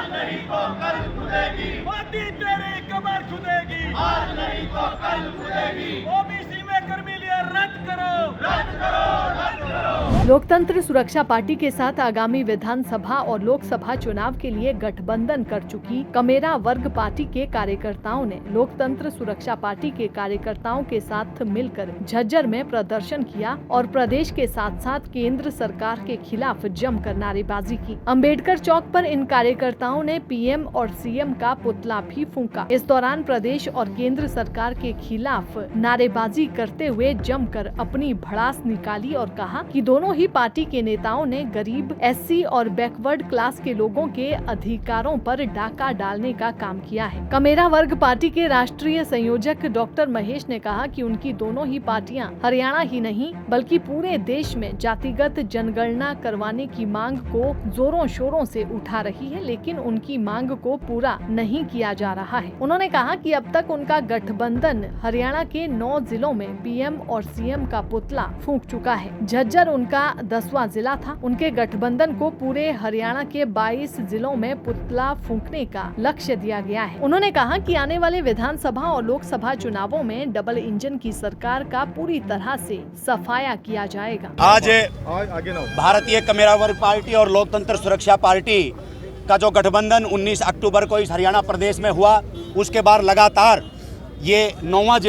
आज नहीं तो कल खुदेगी, मोदी तेरी कमर खुदेगी, आज नहीं तो कल खुदेगी। ओबीसी में क्रीमिलेयर रद्द करो, रद्द करो, रद्द करो। लोकतंत्र सुरक्षा पार्टी के साथ आगामी विधानसभा और लोकसभा चुनाव के लिए गठबंधन कर चुकी कमेरा वर्ग पार्टी के कार्यकर्ताओं ने लोकतंत्र सुरक्षा पार्टी के कार्यकर्ताओं के साथ मिलकर झज्जर में प्रदर्शन किया और प्रदेश के साथ साथ केंद्र सरकार के खिलाफ जमकर नारेबाजी की। अंबेडकर चौक पर इन कार्यकर्ताओं ने पीएम और सीएम का पुतला भी फूंका। इस दौरान प्रदेश और केंद्र सरकार के खिलाफ नारेबाजी करते हुए जमकर अपनी भड़ास निकाली और कहा कि दोनों ही पार्टी के नेताओं ने गरीब, एससी और बैकवर्ड क्लास के लोगों के अधिकारों पर डाका डालने का काम किया है। कमेरा वर्ग पार्टी के राष्ट्रीय संयोजक डॉक्टर महेश ने कहा कि उनकी दोनों ही पार्टियां हरियाणा ही नहीं बल्कि पूरे देश में जातिगत जनगणना करवाने की मांग को जोरों शोरों से उठा रही है, लेकिन उनकी मांग को पूरा नहीं किया जा रहा है। उन्होंने कहा कि अब तक उनका गठबंधन हरियाणा के 9 जिलों में पीएम और सीएम का पुतला फूंक चुका है। झज्जर उनका 10वां जिला था। उनके गठबंधन को पूरे हरियाणा के 22 जिलों में पुतला फूंकने का लक्ष्य दिया गया है। उन्होंने कहा कि आने वाले विधानसभा और लोकसभा चुनावों में डबल इंजन की सरकार का पूरी तरह से सफाया किया जाएगा। आज भारतीय कमेरा वर्ग पार्टी और लोकतंत्र सुरक्षा पार्टी का जो गठबंधन 19 अक्टूबर को इस हरियाणा प्रदेश में हुआ, उसके बाद लगातार ये 10वां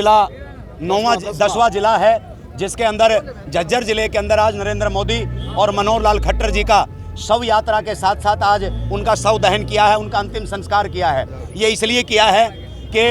जिला है, जिसके अंदर झज्जर जिले के अंदर आज नरेंद्र मोदी और मनोहर लाल खट्टर जी का शव यात्रा के साथ साथ आज उनका शव दहन किया है, उनका अंतिम संस्कार किया है। ये इसलिए किया है कि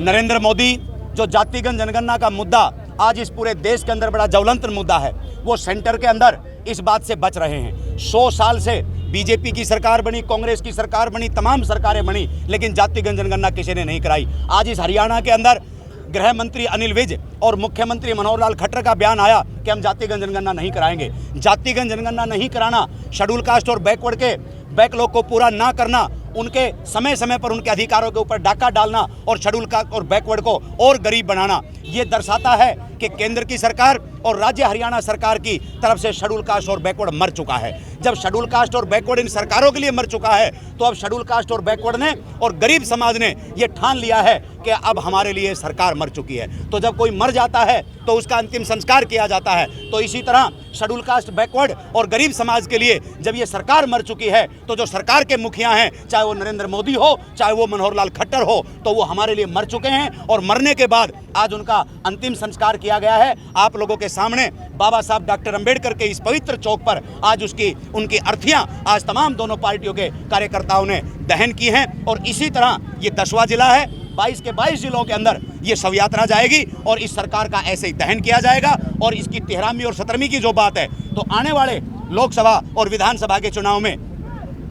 नरेंद्र मोदी जो जातिगत जनगणना का मुद्दा आज इस पूरे देश के अंदर बड़ा ज्वलंत मुद्दा है, वो सेंटर के अंदर इस बात से बच रहे हैं। 100 साल से बीजेपी की सरकार बनी, कांग्रेस की सरकार बनी, तमाम सरकारें बनी, लेकिन जातिगत जनगणना किसी ने नहीं कराई। आज इस हरियाणा के अंदर गृह मंत्री अनिल विज और मुख्यमंत्री मनोहर लाल खट्टर का बयान आया कि हम जातिगत जनगणना नहीं कराएंगे। जातिगत जनगणना नहीं कराना, शेड्यूल कास्ट और बैकवर्ड के बैकलॉग को पूरा ना करना, उनके समय समय पर उनके अधिकारों के ऊपर डाका डालना और शेड्यूल कास्ट और बैकवर्ड को और गरीब बनाना, ये दर्शाता है कि केंद्र की सरकार और राज्य हरियाणा सरकार की तरफ से शेड्यूल कास्ट और बैकवर्ड मर चुका है। जब शेड्यूल कास्ट और बैकवर्ड इन सरकारों के लिए मर चुका है, तो अब शेड्यूल कास्ट और बैकवर्ड ने और गरीब समाज ने ये ठान लिया है कि अब हमारे लिए सरकार मर चुकी है। तो जब कोई मर जाता है तो उसका अंतिम संस्कार किया जाता है। तो इसी तरह शेड्यूल कास्ट, बैकवर्ड और गरीब समाज के लिए जब ये सरकार मर चुकी है, तो जो सरकार के मुखिया हैं, चाहे वो नरेंद्र मोदी हो, चाहे वो मनोहर लाल खट्टर हो, तो वो हमारे लिए मर चुके हैं। और मरने के बाद आज उनका अंतिम संस्कार किया गया है आप लोगों के सामने। बाबा साहब डॉक्टर अंबेडकर के इस पवित्र चौक पर आज उनकी अर्थियां आज तमाम दोनों पार्टियों के कार्यकर्ताओं ने दहन की हैं। और इसी तरह ये 10वां जिला है, 22 के 22 जिलों के अंदर ये शव यात्रा जाएगी और इस सरकार का ऐसे ही दहन किया जाएगा। और इसकी 13वीं और 17वीं की जो बात है, तो आने वाले लोकसभा और विधानसभा के चुनाव में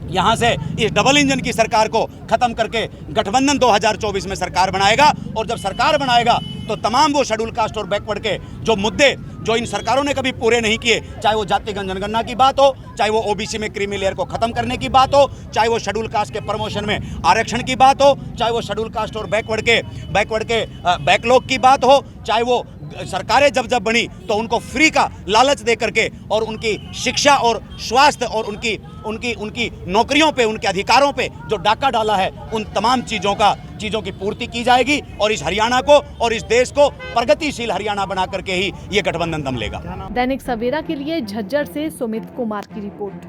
यहाँ से इस डबल इंजन की सरकार को खत्म करके गठबंधन 2024 में सरकार बनाएगा। और जब सरकार बनाएगा तो तमाम वो शेड्यूल कास्ट और बैकवर्ड के जो मुद्दे जो इन सरकारों ने कभी पूरे नहीं किए, चाहे वो जातिगत जनगणना की बात हो, चाहे वो ओबीसी में क्रीमिलेयर को खत्म करने की बात हो, चाहे वो शेड्यूल कास्ट के प्रमोशन में आरक्षण की बात हो, चाहे वो शेड्यूल कास्ट और बैकवर्ड के बैकलॉग की बात हो, चाहे वो सरकारें जब बनी तो उनको फ्री का लालच दे करके और उनकी शिक्षा और स्वास्थ्य और उनकी नौकरियों पे, उनके अधिकारों पे जो डाका डाला है, उन तमाम चीज़ों की पूर्ति की जाएगी। और इस हरियाणा को और इस देश को प्रगतिशील हरियाणा बना करके ही ये गठबंधन दम लेगा। दैनिक सवेरा के लिए झज्जर से सुमित कुमार की रिपोर्ट।